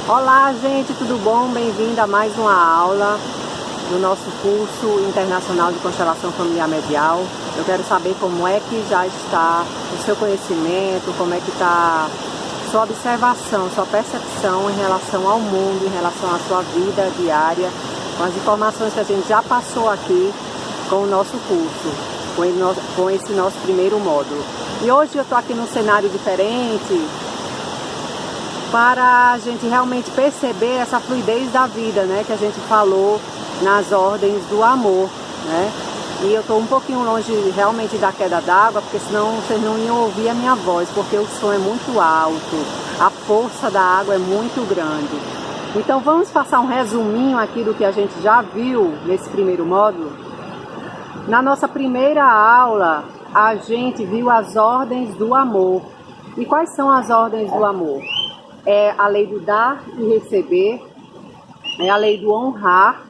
Olá, gente, tudo bom? Bem-vindo a mais uma aula do nosso curso internacional de constelação familiar medial. Eu quero saber como é que já está o seu conhecimento, como é que está sua observação, sua percepção em relação ao mundo, em relação à sua vida diária, com as informações que a gente já passou aqui com o nosso curso, com esse nosso primeiro módulo. E hoje eu estou aqui num cenário diferente, para a gente realmente perceber essa fluidez da vida, né, que a gente falou nas ordens do amor, né? E eu estou um pouquinho longe realmente da queda d'água, porque senão vocês não iam ouvir a minha voz, porque o som é muito alto, a força da água é muito grande. Então vamos passar um resuminho aqui do que a gente já viu nesse primeiro módulo. Na nossa primeira aula, a gente viu as ordens do amor. E quais são as ordens do amor? É a lei do dar e receber, é a lei do honrar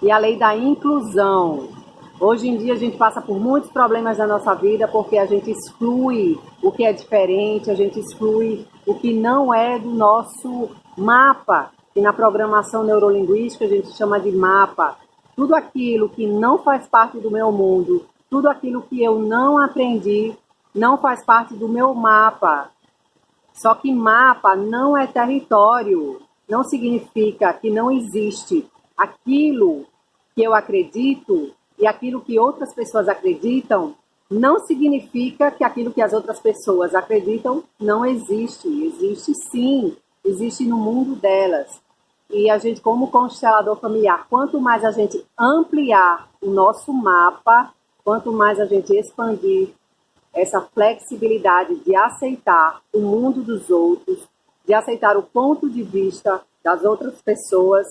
e a lei da inclusão. Hoje em dia a gente passa por muitos problemas na nossa vida porque a gente exclui o que é diferente, a gente exclui o que não é do nosso mapa, que na programação neurolinguística a gente chama de mapa. Tudo aquilo que não faz parte do meu mundo, tudo aquilo que eu não aprendi, não faz parte do meu mapa. Só que mapa não é território, não significa que não existe. Aquilo que eu acredito e aquilo que outras pessoas acreditam não significa que aquilo que as outras pessoas acreditam não existe. Existe sim, existe no mundo delas. E a gente, como constelador familiar, quanto mais a gente ampliar o nosso mapa, quanto mais a gente expandir essa flexibilidade de aceitar o mundo dos outros, de aceitar o ponto de vista das outras pessoas,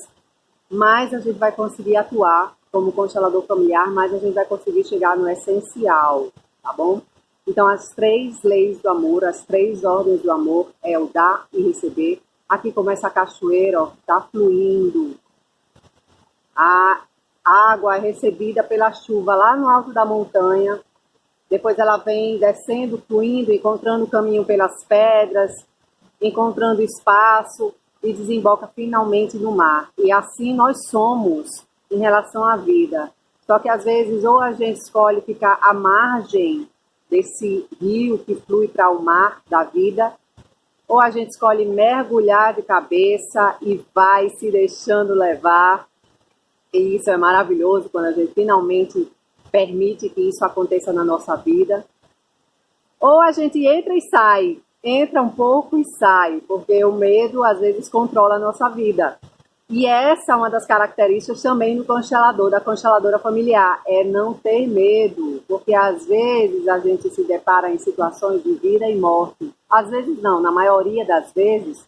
mais a gente vai conseguir atuar como constelador familiar, mais a gente vai conseguir chegar no essencial, tá bom? Então, as 3 leis do amor, as 3 ordens do amor é o dar e receber. Aqui começa a cachoeira, ó, tá fluindo. A água é recebida pela chuva lá no alto da montanha. Depois ela vem descendo, fluindo, encontrando o caminho pelas pedras, encontrando espaço e desemboca finalmente no mar. E assim nós somos em relação à vida. Só que às vezes ou a gente escolhe ficar à margem desse rio que flui para o mar da vida, ou a gente escolhe mergulhar de cabeça e vai se deixando levar. E isso é maravilhoso quando a gente finalmente permite que isso aconteça na nossa vida. Ou a gente entra e sai, entra um pouco e sai, porque o medo às vezes controla a nossa vida. E essa é uma das características também do constelador, da consteladora familiar, é não ter medo, porque às vezes a gente se depara em situações de vida e morte. Às vezes não, na maioria das vezes,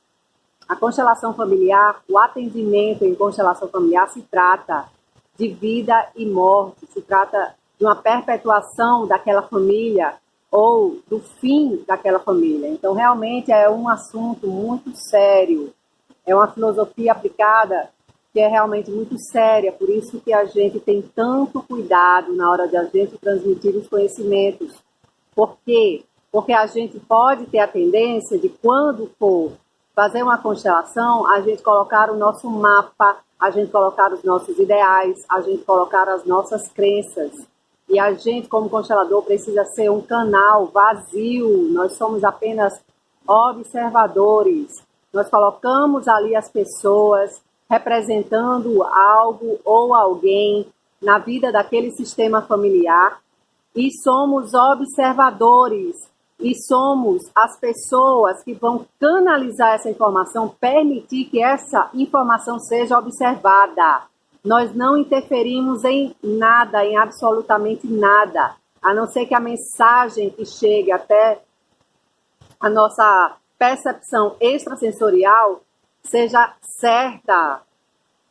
a constelação familiar, o atendimento em constelação familiar se trata de vida e morte, se trata de uma perpetuação daquela família ou do fim daquela família. Então, realmente é um assunto muito sério, é uma filosofia aplicada que é realmente muito séria, por isso que a gente tem tanto cuidado na hora de a gente transmitir os conhecimentos. Por quê? Porque a gente pode ter a tendência de, quando for fazer uma constelação, a gente colocar o nosso mapa, a gente colocar os nossos ideais, a gente colocar as nossas crenças. E a gente, como constelador, precisa ser um canal vazio. Nós somos apenas observadores. Nós colocamos ali as pessoas representando algo ou alguém na vida daquele sistema familiar e somos observadores. E somos as pessoas que vão canalizar essa informação, permitir que essa informação seja observada. Nós não interferimos em nada, em absolutamente nada, a não ser que a mensagem que chegue até a nossa percepção extrasensorial seja certa,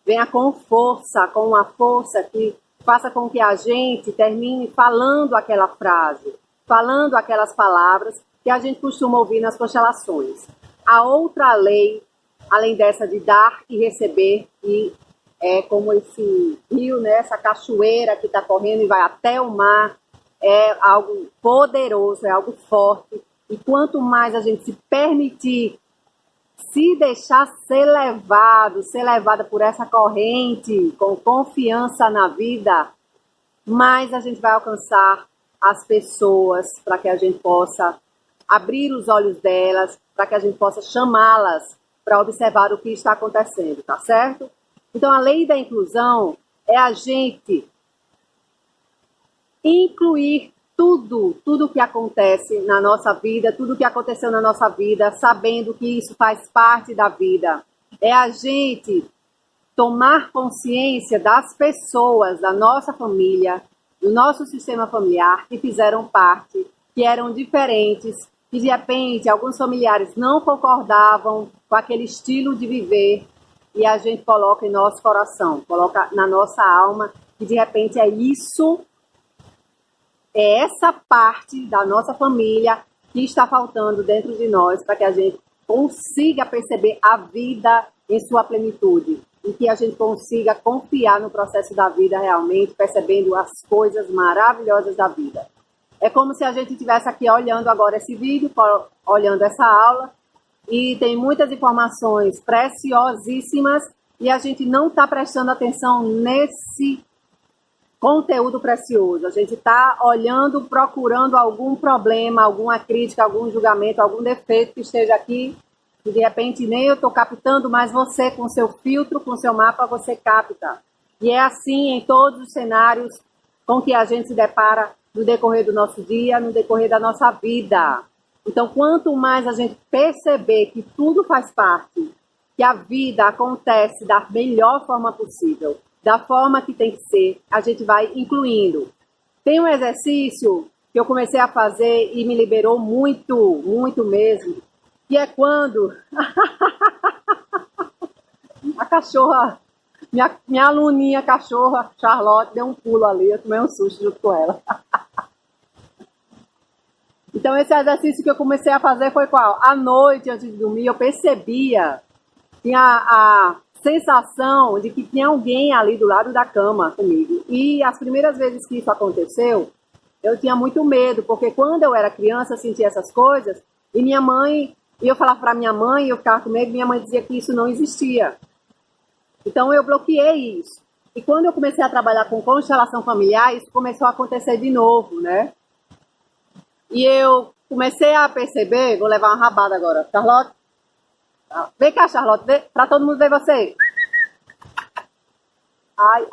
venha com força, com uma força que faça com que a gente termine falando aquela frase, falando aquelas palavras que a gente costuma ouvir nas constelações. A outra lei, além dessa de dar e receber, e é como esse rio, né, essa cachoeira que está correndo e vai até o mar, é algo poderoso, é algo forte. E quanto mais a gente se permitir se deixar ser levado, ser levada por essa corrente, com confiança na vida, mais a gente vai alcançar as pessoas para que a gente possa abrir os olhos delas, para que a gente possa chamá-las para observar o que está acontecendo, tá certo? Então, a lei da inclusão é a gente incluir tudo que acontece na nossa vida, tudo que aconteceu na nossa vida, sabendo que isso faz parte da vida. É a gente tomar consciência das pessoas da nossa família, do nosso sistema familiar, que fizeram parte, que eram diferentes, que de repente alguns familiares não concordavam com aquele estilo de viver, e a gente coloca em nosso coração, coloca na nossa alma, que de repente é essa parte da nossa família que está faltando dentro de nós para que a gente consiga perceber a vida em sua plenitude e que a gente consiga confiar no processo da vida realmente, percebendo as coisas maravilhosas da vida. É como se a gente estivesse aqui olhando agora esse vídeo, olhando essa aula, e tem muitas informações preciosíssimas e a gente não está prestando atenção nesse conteúdo precioso. A gente está olhando, procurando algum problema, alguma crítica, algum julgamento, algum defeito que esteja aqui, e de repente nem eu estou captando, mas você, com seu filtro, com seu mapa, você capta. E é assim em todos os cenários com que a gente se depara no decorrer do nosso dia, no decorrer da nossa vida. Então, quanto mais a gente perceber que tudo faz parte, que a vida acontece da melhor forma possível, da forma que tem que ser, a gente vai incluindo. Tem um exercício que eu comecei a fazer e me liberou muito, muito mesmo, que é quando a cachorra, minha aluninha cachorra, Charlotte, deu um pulo ali, eu tomei um susto junto com ela. Então, esse exercício que eu comecei a fazer foi qual? À noite, antes de dormir, eu percebia, tinha a sensação de que tinha alguém ali do lado da cama comigo. E as primeiras vezes que isso aconteceu, eu tinha muito medo, porque quando eu era criança, eu sentia essas coisas, e minha mãe, e eu falava para minha mãe, eu ficava com medo, minha mãe dizia que isso não existia. Então, eu bloqueei isso. E quando eu comecei a trabalhar com constelação familiar, isso começou a acontecer de novo, né? E eu comecei a perceber, vou levar uma rabada agora, Charlotte, vem cá, Charlotte, para todo mundo ver você. Ai,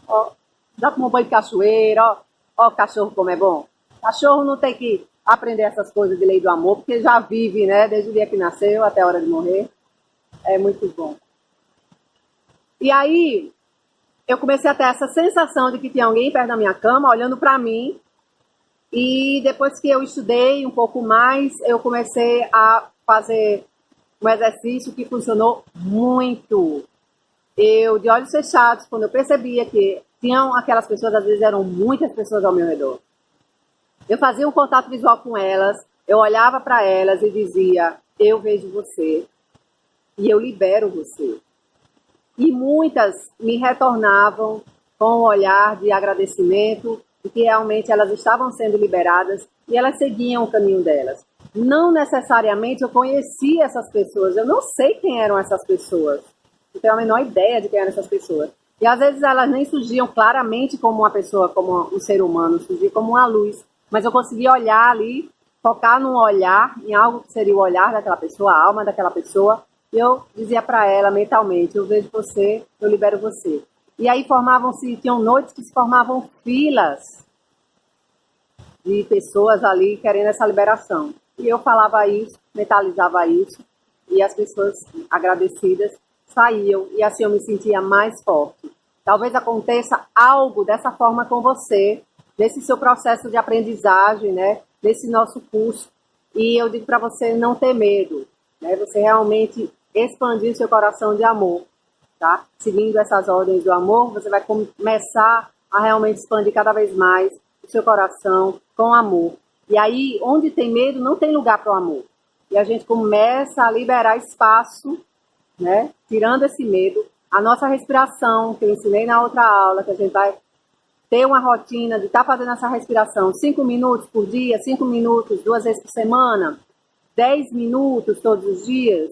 ó, já tomou banho de cachoeira, ó, cachorro como é bom. Cachorro não tem que aprender essas coisas de lei do amor, porque já vive, né, desde o dia que nasceu até a hora de morrer. É muito bom. E aí, eu comecei a ter essa sensação de que tinha alguém perto da minha cama, olhando para mim. E depois que eu estudei um pouco mais, eu comecei a fazer um exercício que funcionou muito. Eu, de olhos fechados, quando eu percebia que tinham aquelas pessoas, às vezes eram muitas pessoas ao meu redor, eu fazia um contato visual com elas, eu olhava para elas e dizia, eu vejo você e eu libero você. E muitas me retornavam com um olhar de agradecimento, de que realmente elas estavam sendo liberadas e elas seguiam o caminho delas. Não necessariamente eu conhecia essas pessoas, eu não sei quem eram essas pessoas, não tenho a menor ideia de quem eram essas pessoas. E às vezes elas nem surgiam claramente como uma pessoa, como um ser humano, surgiam como uma luz, mas eu conseguia olhar ali, focar num olhar, em algo que seria o olhar daquela pessoa, a alma daquela pessoa, e eu dizia para ela mentalmente, eu vejo você, eu libero você. E aí tinham noites que se formavam filas de pessoas ali querendo essa liberação. E eu falava isso, mentalizava isso, e as pessoas agradecidas saíam, e assim eu me sentia mais forte. Talvez aconteça algo dessa forma com você, nesse seu processo de aprendizagem, né? Nesse nosso curso. E eu digo para você não ter medo, né? Você realmente expandir seu coração de amor. Tá? Seguindo essas ordens do amor, você vai começar a realmente expandir cada vez mais o seu coração com amor. E aí, onde tem medo, não tem lugar para o amor. E a gente começa a liberar espaço, né? Tirando esse medo. A nossa respiração, que eu ensinei na outra aula, que a gente vai ter uma rotina de estar fazendo essa respiração 5 minutos por dia, 5 minutos, 2 vezes por semana. 10 minutos todos os dias,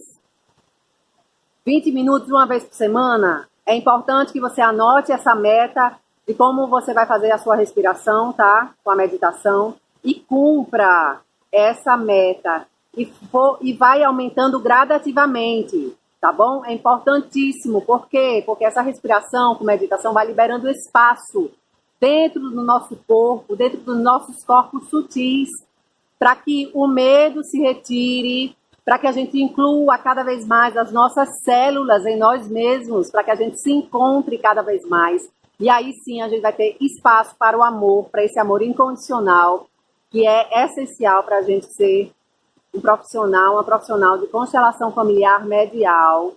20 minutos uma vez por semana. É importante que você anote essa meta de como você vai fazer a sua respiração, tá? Com a meditação. E cumpra essa meta. E vai aumentando gradativamente, tá bom? É importantíssimo. Por quê? Porque essa respiração com meditação vai liberando espaço dentro do nosso corpo, dentro dos nossos corpos sutis, para que o medo se retire, para que a gente inclua cada vez mais as nossas células em nós mesmos, para que a gente se encontre cada vez mais. E aí sim a gente vai ter espaço para o amor, para esse amor incondicional, que é essencial para a gente ser um profissional, uma profissional de constelação familiar medial,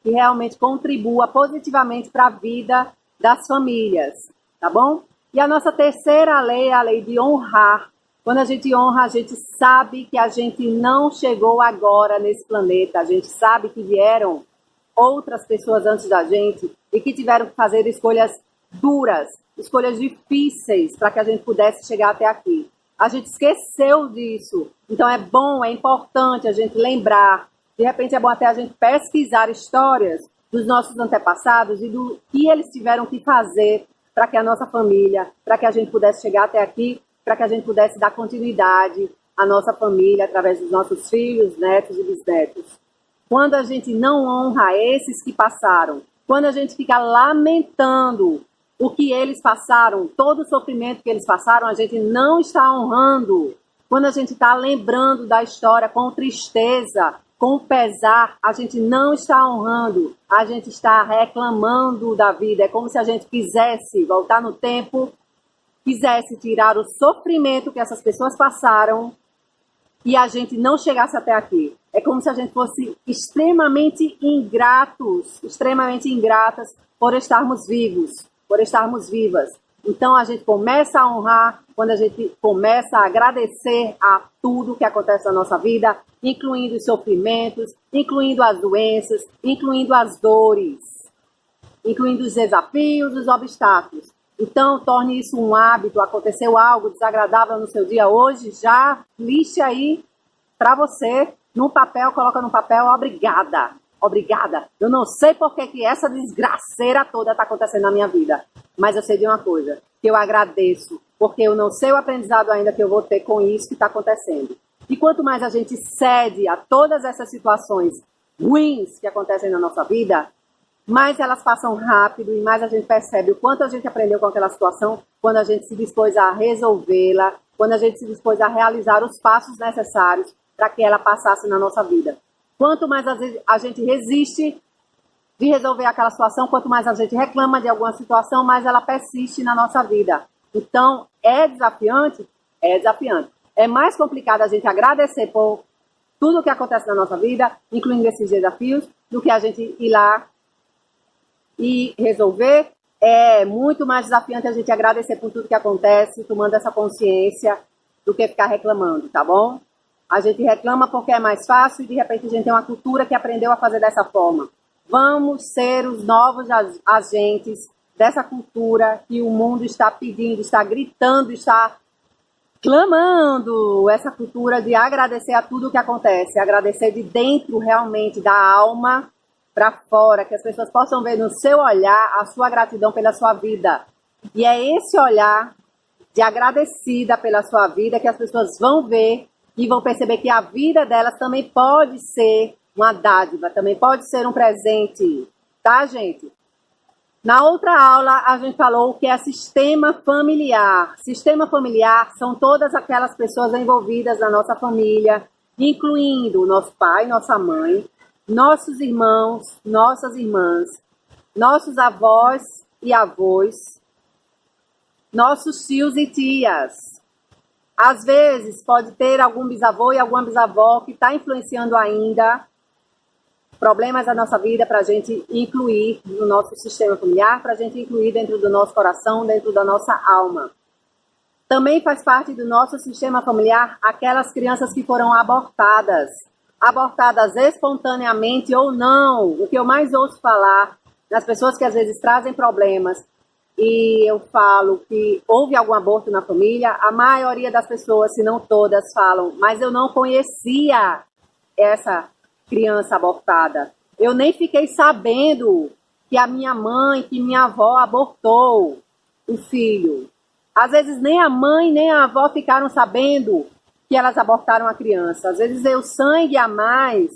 que realmente contribua positivamente para a vida das famílias, tá bom? E a nossa terceira lei é a lei de honrar. Quando a gente honra, a gente sabe que a gente não chegou agora nesse planeta. A gente sabe que vieram outras pessoas antes da gente e que tiveram que fazer escolhas duras, escolhas difíceis para que a gente pudesse chegar até aqui. A gente esqueceu disso. Então é bom, é importante a gente lembrar. De repente é bom até a gente pesquisar histórias dos nossos antepassados e do que eles tiveram que fazer para que a nossa família, para que a gente pudesse chegar até aqui, para que a gente pudesse dar continuidade à nossa família através dos nossos filhos, netos e bisnetos. Quando a gente não honra esses que passaram, quando a gente fica lamentando o que eles passaram, todo o sofrimento que eles passaram, a gente não está honrando. Quando a gente está lembrando da história com tristeza, com pesar, a gente não está honrando, a gente está reclamando da vida. É como se a gente quisesse voltar no tempo, quisesse tirar o sofrimento que essas pessoas passaram e a gente não chegasse até aqui. É como se a gente fosse extremamente ingratos, extremamente ingratas por estarmos vivos, por estarmos vivas. Então a gente começa a honrar quando a gente começa a agradecer a tudo que acontece na nossa vida, incluindo os sofrimentos, incluindo as doenças, incluindo as dores, incluindo os desafios, os obstáculos. Então, torne isso um hábito. Aconteceu algo desagradável no seu dia hoje, já liste aí para você, no papel, coloca no papel, obrigada, obrigada. Eu não sei por que essa desgraceira toda está acontecendo na minha vida, mas eu sei de uma coisa, que eu agradeço, porque eu não sei o aprendizado ainda que eu vou ter com isso que está acontecendo. E quanto mais a gente cede a todas essas situações ruins que acontecem na nossa vida, mais elas passam rápido e mais a gente percebe o quanto a gente aprendeu com aquela situação quando a gente se dispôs a resolvê-la, quando a gente se dispôs a realizar os passos necessários para que ela passasse na nossa vida. Quanto mais a gente resiste de resolver aquela situação, quanto mais a gente reclama de alguma situação, mais ela persiste na nossa vida. Então, é desafiante? É desafiante. É mais complicado a gente agradecer por tudo o que acontece na nossa vida, incluindo esses desafios, do que a gente ir lá e resolver. É muito mais desafiante a gente agradecer por tudo que acontece, tomando essa consciência, do que ficar reclamando, tá bom? A gente reclama porque é mais fácil e de repente a gente tem uma cultura que aprendeu a fazer dessa forma. Vamos ser os novos agentes dessa cultura que o mundo está pedindo, está gritando, está clamando. Essa cultura de agradecer a tudo o que acontece, agradecer de dentro realmente da alma para fora, que as pessoas possam ver no seu olhar a sua gratidão pela sua vida. E é esse olhar de agradecida pela sua vida que as pessoas vão ver e vão perceber que a vida delas também pode ser uma dádiva, também pode ser um presente, tá, gente? Na outra aula, a gente falou o que é sistema familiar. Sistema familiar são todas aquelas pessoas envolvidas na nossa família, incluindo nosso pai, nossa mãe, nossos irmãos, nossas irmãs, nossos avós e avós, nossos tios e tias. Às vezes, pode ter algum bisavô e alguma bisavó que está influenciando ainda problemas da nossa vida para a gente incluir no nosso sistema familiar, para a gente incluir dentro do nosso coração, dentro da nossa alma. Também faz parte do nosso sistema familiar aquelas crianças que foram abortadas espontaneamente ou não. O que eu mais ouço falar nas pessoas que às vezes trazem problemas, e eu falo que houve algum aborto na família, a maioria das pessoas, se não todas, falam, mas eu não conhecia essa criança abortada. Eu nem fiquei sabendo que a minha mãe, que minha avó abortou o filho. Às vezes nem a mãe nem a avó ficaram sabendo que elas abortaram a criança. Às vezes veio sangue a mais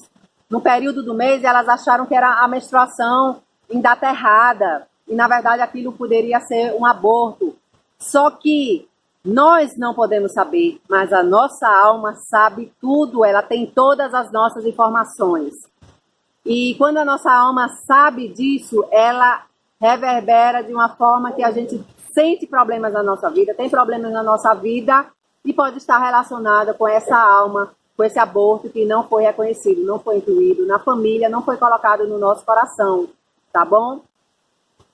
no período do mês e elas acharam que era a menstruação em data errada. E na verdade aquilo poderia ser um aborto. Só que nós não podemos saber, mas a nossa alma sabe tudo, ela tem todas as nossas informações. E quando a nossa alma sabe disso, ela reverbera de uma forma que a gente sente problemas na nossa vida, tem problemas na nossa vida e pode estar relacionada com essa alma, com esse aborto que não foi reconhecido, não foi incluído na família, não foi colocado no nosso coração, tá bom?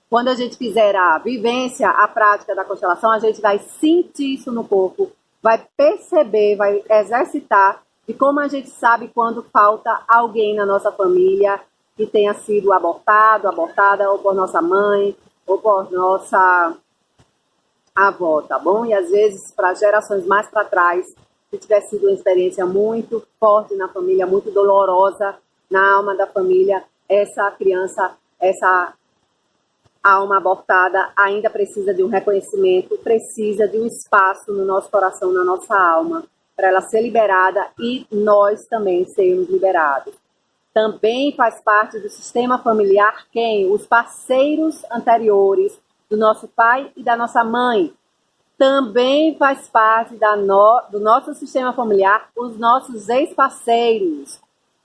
Quando a gente fizer a vivência, a prática da constelação, a gente vai sentir isso no corpo, vai perceber, vai exercitar de como a gente sabe quando falta alguém na nossa família que tenha sido abortado, abortada, ou por nossa mãe, ou por nossa avó, tá bom? E às vezes, para gerações mais para trás, se tiver sido uma experiência muito forte na família, muito dolorosa na alma da família, essa criança, essa alma abortada ainda precisa de um reconhecimento, precisa de um espaço no nosso coração, na nossa alma, para ela ser liberada e nós também sermos liberados. Também faz parte do sistema familiar quem? Os parceiros anteriores do nosso pai e da nossa mãe. Também faz parte do nosso sistema familiar os nossos ex-parceiros.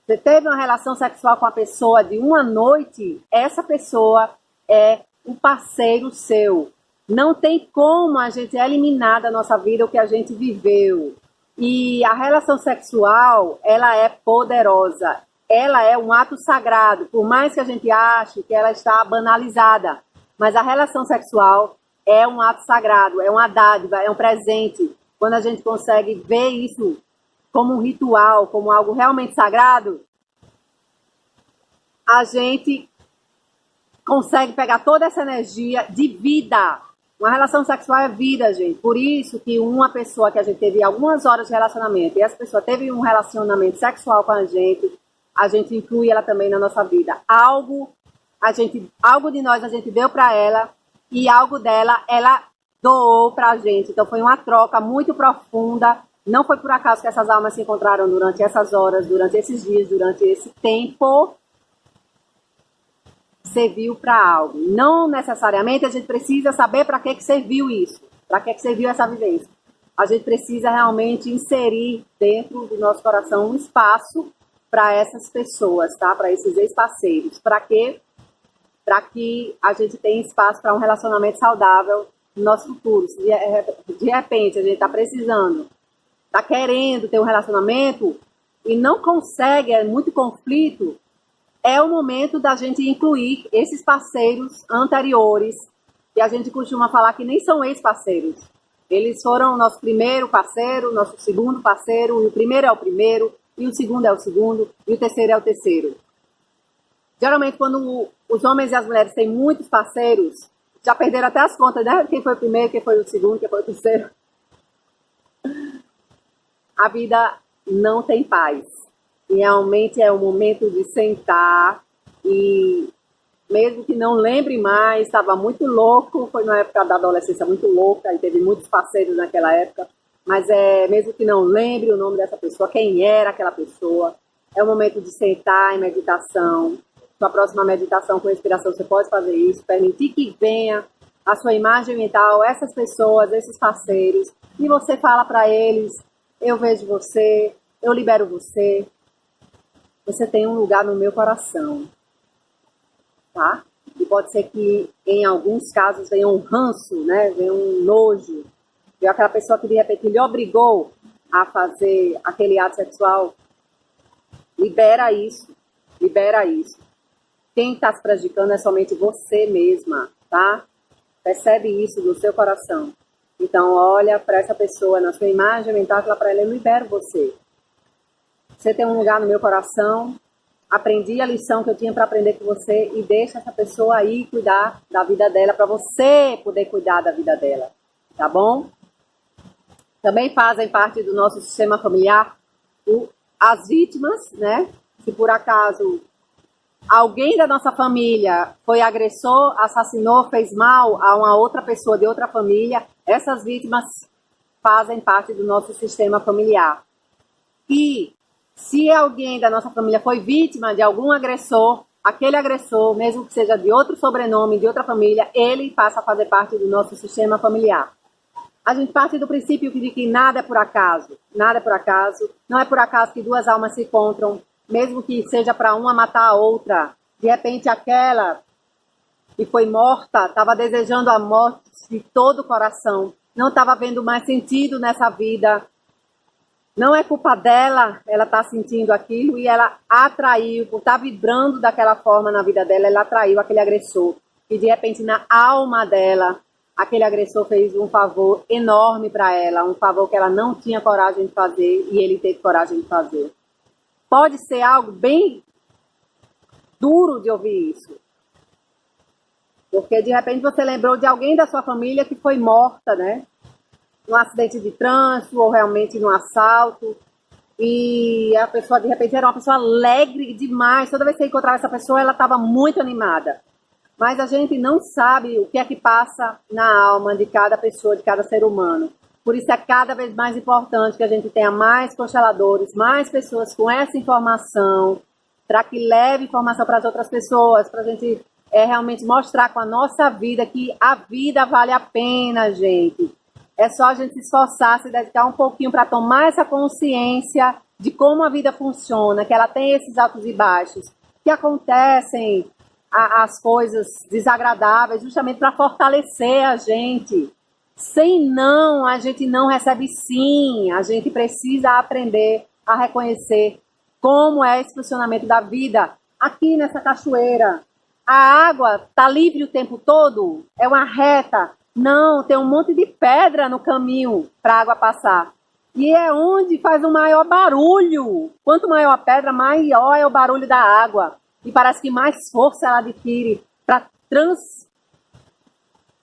Você teve uma relação sexual com a pessoa de uma noite, essa pessoa é um parceiro seu. Não tem como a gente eliminar da nossa vida o que a gente viveu. E a relação sexual, ela é poderosa. Ela é um ato sagrado. Por mais que a gente ache que ela está banalizada. Mas a relação sexual é um ato sagrado, é uma dádiva, é um presente. Quando a gente consegue ver isso como um ritual, como algo realmente sagrado, a gente consegue pegar toda essa energia de vida. Uma relação sexual é vida, gente. Por isso que uma pessoa que a gente teve algumas horas de relacionamento e essa pessoa teve um relacionamento sexual com a gente inclui ela também na nossa vida. Algo de nós a gente deu para ela e algo dela ela doou para a gente. Então foi uma troca muito profunda. Não foi por acaso que essas almas se encontraram durante essas horas, durante esses dias, durante esse tempo. Serviu para algo. Não necessariamente a gente precisa saber para que serviu isso, para que serviu essa vivência. A gente precisa realmente inserir dentro do nosso coração um espaço para essas pessoas, tá? Para esses ex-parceiros. Para quê? Para que a gente tenha espaço para um relacionamento saudável no nosso futuro. Se de repente a gente está precisando, está querendo ter um relacionamento e não consegue, é muito conflito, é o momento da gente incluir esses parceiros anteriores, que a gente costuma falar que nem são ex-parceiros. Eles foram o nosso primeiro parceiro, nosso segundo parceiro, e o primeiro é o primeiro, e o segundo é o segundo, e o terceiro é o terceiro. Geralmente, quando os homens e as mulheres têm muitos parceiros, já perderam até as contas, né? Quem foi o primeiro, quem foi o segundo, quem foi o terceiro. A vida não tem paz. E realmente é o momento de sentar e, mesmo que não lembre mais, estava muito louco, foi na época da adolescência muito louca, e teve muitos parceiros naquela época, mas mesmo que não lembre o nome dessa pessoa, quem era aquela pessoa, é o momento de sentar em meditação. Sua próxima meditação com respiração, você pode fazer isso, permitir que venha a sua imagem mental, essas pessoas, esses parceiros, e você fala para eles, eu vejo você, eu libero você, você tem um lugar no meu coração, tá? E pode ser que, em alguns casos, venha um ranço, né? Venha um nojo. Venha aquela pessoa que, de repente, lhe obrigou a fazer aquele ato sexual. Libera isso. Libera isso. Quem está se prejudicando é somente você mesma, tá? Percebe isso no seu coração. Então, olha para essa pessoa, na sua imagem mental, fala para ela, eu libero você. Você tem um lugar no meu coração, aprendi a lição que eu tinha para aprender com você e deixa essa pessoa aí cuidar da vida dela, para você poder cuidar da vida dela, tá bom? Também fazem parte do nosso sistema familiar as vítimas, né? Se por acaso alguém da nossa família foi agressor, assassinou, fez mal a uma outra pessoa de outra família, essas vítimas fazem parte do nosso sistema familiar. E se alguém da nossa família foi vítima de algum agressor, aquele agressor, mesmo que seja de outro sobrenome, de outra família, ele passa a fazer parte do nosso sistema familiar. A gente parte do princípio de que nada é por acaso, nada é por acaso, não é por acaso que duas almas se encontram, mesmo que seja para uma matar a outra. De repente aquela que foi morta estava desejando a morte de todo o coração, não estava vendo mais sentido nessa vida. Não é culpa dela, ela está sentindo aquilo e ela atraiu, por estar vibrando daquela forma na vida dela, ela atraiu aquele agressor. E de repente na alma dela, aquele agressor fez um favor enorme para ela, um favor que ela não tinha coragem de fazer e ele teve coragem de fazer. Pode ser algo bem duro de ouvir isso. Porque de repente você lembrou de alguém da sua família que foi morta, né? Num acidente de trânsito ou realmente num assalto. E a pessoa de repente era uma pessoa alegre demais. Toda vez que você encontrava essa pessoa, ela estava muito animada. Mas a gente não sabe o que é que passa na alma de cada pessoa, de cada ser humano. Por isso é cada vez mais importante que a gente tenha mais consteladores, mais pessoas com essa informação, para que leve informação para as outras pessoas, para a gente realmente mostrar com a nossa vida que a vida vale a pena, gente. É só a gente se esforçar, se dedicar um pouquinho para tomar essa consciência de como a vida funciona, que ela tem esses altos e baixos, que acontecem as coisas desagradáveis justamente para fortalecer a gente. Sem não, a gente não recebe sim. A gente precisa aprender a reconhecer como é esse funcionamento da vida. Aqui nessa cachoeira, a água está livre o tempo todo? É uma reta? Não, tem um monte de pedra no caminho para a água passar. E é onde faz o maior barulho. Quanto maior a pedra, maior é o barulho da água. E parece que mais força ela adquire para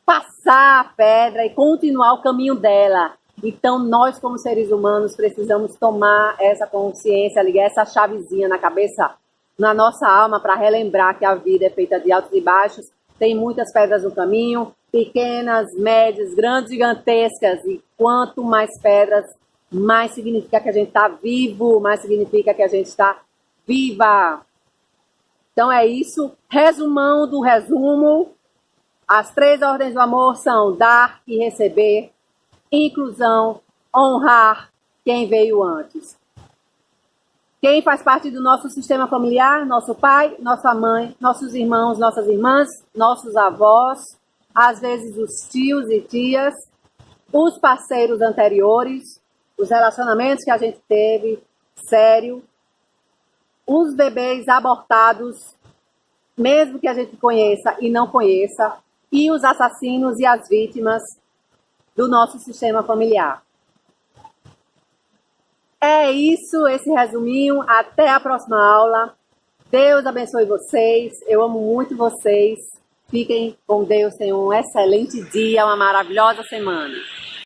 passar a pedra e continuar o caminho dela. Então, nós, como seres humanos, precisamos tomar essa consciência, ligar essa chavezinha na cabeça, na nossa alma, para relembrar que a vida é feita de altos e baixos. Tem muitas pedras no caminho, pequenas, médias, grandes, gigantescas. E quanto mais pedras, mais significa que a gente está vivo, mais significa que a gente está viva. Então é isso. Resumão do resumo. As 3 ordens do amor são dar e receber, inclusão, honrar quem veio antes. Quem faz parte do nosso sistema familiar? Nosso pai, nossa mãe, nossos irmãos, nossas irmãs, nossos avós, às vezes os tios e tias, os parceiros anteriores, os relacionamentos que a gente teve, sério, os bebês abortados, mesmo que a gente conheça e não conheça, e os assassinos e as vítimas do nosso sistema familiar. É isso, esse resuminho. Até a próxima aula. Deus abençoe vocês. Eu amo muito vocês. Fiquem com Deus. Tenham um excelente dia, uma maravilhosa semana.